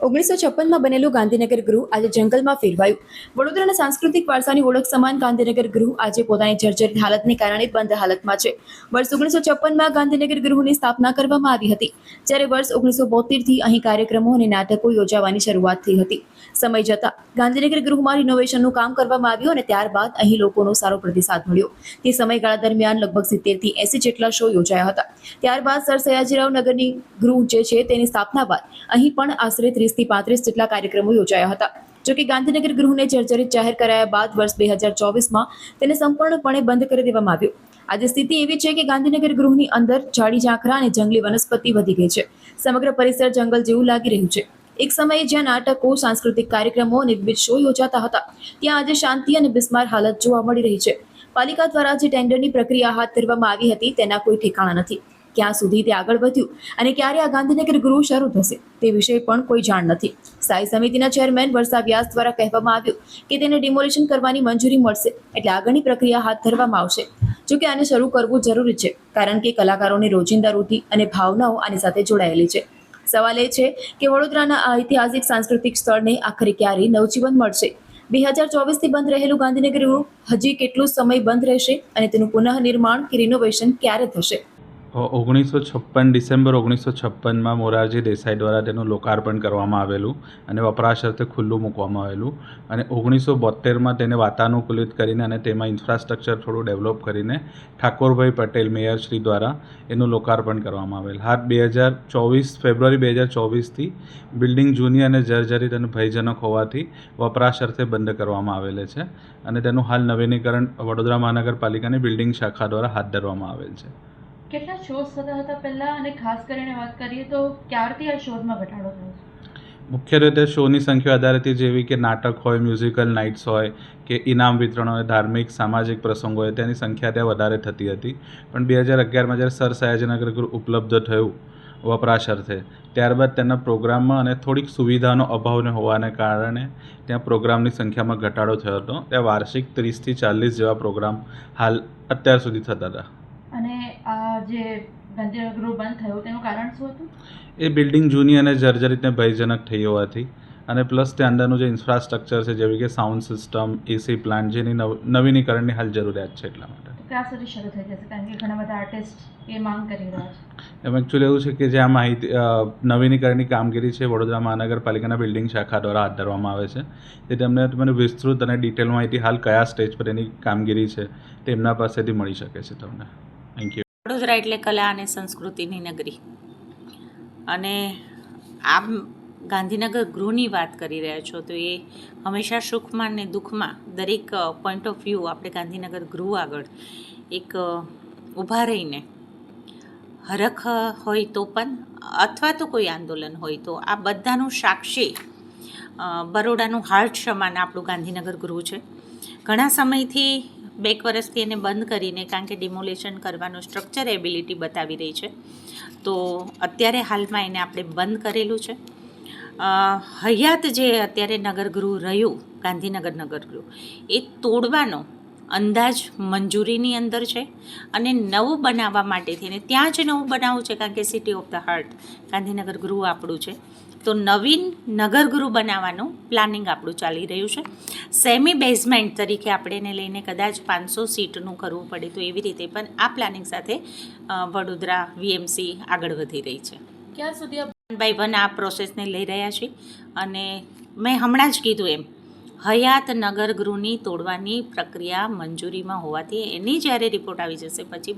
1956માં બનેલું ગાંધીનગર ગૃહ આજે જંગલમાં ફેરવાયું. વડોદરાના સાંસ્કૃતિક વારસાની ઓળખ સમાન ગાંધીનગર ગૃહ આજે પોતાની જર્જરિત હાલતને કારણે બંધ હાલતમાં છે. વર્ષ 1956માં ગાંધીનગર ગૃહની સ્થાપના કરવામાં આવી હતી, જ્યારે વર્ષ 1972થી અહીં કાર્યક્રમો અને નાટકો યોજાવાની શરૂઆત થઈ હતી. સમય જતાં ગાંધીનગર ગૃહમાં રિનોવેશનનું કામ કરવામાં આવ્યું અને ત્યારબાદ અહીં લોકોનો સારો પ્રતિસાદ મળ્યો. તે સમયગાળા દરમિયાન લગભગ 70 થી 80 જેટલા શો યોજાયા હતા. ત્યારબાદ સર સયાજીરાવ નગરની ગૃહ જે છે તેની સ્થાપના બાદ અહીં પણ આશરે 30 થી 35 જેટલા કાર્યક્રમો યોજાયા હતા. જોકે ગાંધીનગર ગૃહને જર્જરિત જાહેર કરાયા બાદ વર્ષ 2024માં તેને સંપૂર્ણપણે બંધ કરી દેવામાં આવ્યું. આજે સ્થિતિ એવી છે કે ગાંધીનગર ગૃહની અંદર ઝાડી ઝાંખરા અને જંગલી વનસ્પતિ વધી ગઈ છે. સમગ્ર પરિસર જંગલ જેવું લાગી રહ્યું છે. એક સમયે જ્યાં નાટકો, સાંસ્કૃતિક કાર્યક્રમો અને વિવિધ શો યોજાતા હતા, ત્યાં આજે શાંતિ અને બિસ્માર હાલત જોવા મળી રહી છે. પાલિકા દ્વારા જે ટેન્ડરની પ્રક્રિયા હાથ ધરવામાં આવી હતી તેના કોઈ ઠેકાણા નથી. ક્યાં સુધી તે આગળ વધ્યું અને ક્યારે આ ગાંધીનગર ગૃહ શરૂ થશે તે વિશે પણ કોઈ જાણ નથી. સ્થાયી સમિતિના ચેરમેન વર્ષા વ્યાસ દ્વારા કહેવામાં આવ્યું કે તેને ડિમોલિશન કરવાની મંજૂરી મળશે એટલે આગળની પ્રક્રિયા હાથ ધરવામાં આવશે. જોકે આને શરૂ કરવું જરૂરી છે, કારણ કે કલાકારોની રોજિંદા વૃત્તિ અને ભાવનાઓ આની સાથે જોડાયેલી છે. સવાલ એ છે કે વડોદરાના આ ઐતિહાસિક સાંસ્કૃતિક સ્થળને આખરે ક્યારે નવજીવન મળશે? 2024થી બંધ રહેલું ગાંધીનગર ગૃહ હજી કેટલો સમય બંધ રહેશે અને તેનું પુનઃનિર્માણ કે રિનોવેશન ક્યારે થશે? 1956 ડિસેમ્બર 1956માં મોરારજી દેસાઈ દ્વારા તેનું લોકાર્પણ કરવામાં આવેલું અને વપરાશ અર્થે ખુલ્લું મૂકવામાં આવેલું અને 1972માં તેને વાતાનુકૂલિત કરીને અને તેમાં ઇન્ફ્રાસ્ટ્રક્ચર થોડું ડેવલપ કરીને ઠાકોરભાઈ પટેલ મેયરશ્રી દ્વારા એનું લોકાર્પણ કરવામાં આવેલ. હાલ ફેબ્રુઆરી 2024થી બિલ્ડિંગ જૂની અને જર્જરિત અને ભયજનક હોવાથી વપરાશ અર્થે બંધ કરવામાં આવેલ છે અને તેનું હાલ નવીનીકરણ વડોદરા મહાનગરપાલિકાની બિલ્ડિંગ શાખા દ્વારા હાથ ધરવામાં આવેલ છે. કેટલા શોઝ થતા હતા પહેલાં, અને ખાસ કરીને વાત કરીએ તો ક્યારથી આ શોઝમાં ઘટાડો થયો છે? મુખ્ય રીતે શોની સંખ્યા આધારિત જેવી કે નાટક હોય, મ્યુઝિકલ નાઇટ્સ હોય કે ઇનામ વિતરણ હોય, ધાર્મિક સામાજિક પ્રસંગો હોય, તેની સંખ્યા ત્યાં વધારે થતી હતી. પણ 2011માં જ્યારે સર સયાજીનગર ગૃહ ઉપલબ્ધ થયું વપરાશ અર્થે, ત્યારબાદ તેના પ્રોગ્રામમાં અને થોડીક સુવિધાનો અભાવને હોવાને કારણે ત્યાં પ્રોગ્રામની સંખ્યામાં ઘટાડો થયો હતો. ત્યાં વાર્ષિક 30થી 40 જેવા પ્રોગ્રામ હાલ અત્યાર સુધી થતા હતા. અને આ જે ગાંધીનગર ગૃહ બંધ થયું તેનું કારણ શું હતું? એ બિલ્ડિંગ જૂની અને જર્જરિતને ભયજનક થઈ હોવાથી અને પ્લસ તે અંદરનું જે ઇન્ફ્રાસ્ટ્રક્ચર છે, જેવી કે સાઉન્ડ સિસ્ટમ, એસી પ્લાન્ટ, જેની નવીનીકરણની હાલ જરૂરિયાત છે. એટલા માટે ક્યાં સુધી શરૂ થઈ જશે? કારણ કે ઘણા બધા આર્ટિસ્ટ એ માંગ કરી રહ્યા છે. એમ એકચ્યુઅલી એવું છે કે જે આ માહિતી નવીનીકરણની કામગીરી છે વડોદરા મહાનગરપાલિકાના બિલ્ડિંગ શાખા દ્વારા હાથ ધરવામાં આવે છે. તે તમને વિસ્તૃત અને ડિટેલ માહિતી હાલ કયા સ્ટેજ પર એની કામગીરી છે તેમના પાસેથી મળી શકે છે તમને. Thank you. વડોદરા એટલે કલા અને સંસ્કૃતિની નગરી, અને આમ ગાંધીનગર ગૃહની વાત કરી રહ્યા છો તો એ હંમેશા સુખમાં અને દુઃખમાં દરેક પોઈન્ટ ઓફ વ્યૂ આપણે ગાંધીનગર ગૃહ આગળ એક ઊભા રહીને હરખ હોય તો પણ, અથવા તો કોઈ આંદોલન હોય તો, આ બધાનું સાક્ષી બરોડાનું હાર્ટ સમાન આપણું ગાંધીનગર ગૃહ છે. ઘણા સમયથી 2 વર્ષથી એને બંધ કરીને, કારણ કે ડિમોલેશન કરવાનું સ્ટ્રક્ચર એબિલિટી બતાવી રહી છે, તો અત્યારે હાલમાં એને આપણે બંધ કરેલું છે. હયાત જે અત્યારે નગરગૃહ રહ્યું, ગાંધીનગર નગરગૃહ, એ તોડવાનો અંદાજ મંજૂરીની અંદર છે અને નવું બનાવવા માટે થઈને ત્યાં જ નવું બનાવવું છે, કારણ કે city of the heart Gandhinagar ગૃહ આપણું છે. તો નવીન નગરગૃહ બનાવવાનું પ્લાનિંગ આપણું ચાલી રહ્યું છે. સેમી બેઝમેન્ટ તરીકે આપણે એને લઈને કદાચ 500 સીટનું કરવું પડે, તો એવી રીતે પણ આ પ્લાનિંગ સાથે વડોદરા વીએમસી આગળ વધી રહી છે. ક્યાં સુધી 1 by 1 આ પ્રોસેસને લઈ રહ્યા છીએ. અને મેં હમણાં જ કીધું એમ, હયાત નગરગૃહની તોડવાની પ્રક્રિયા મંજૂરીમાં હોવાથી એની જ્યારે રિપોર્ટ આવી જશે પછી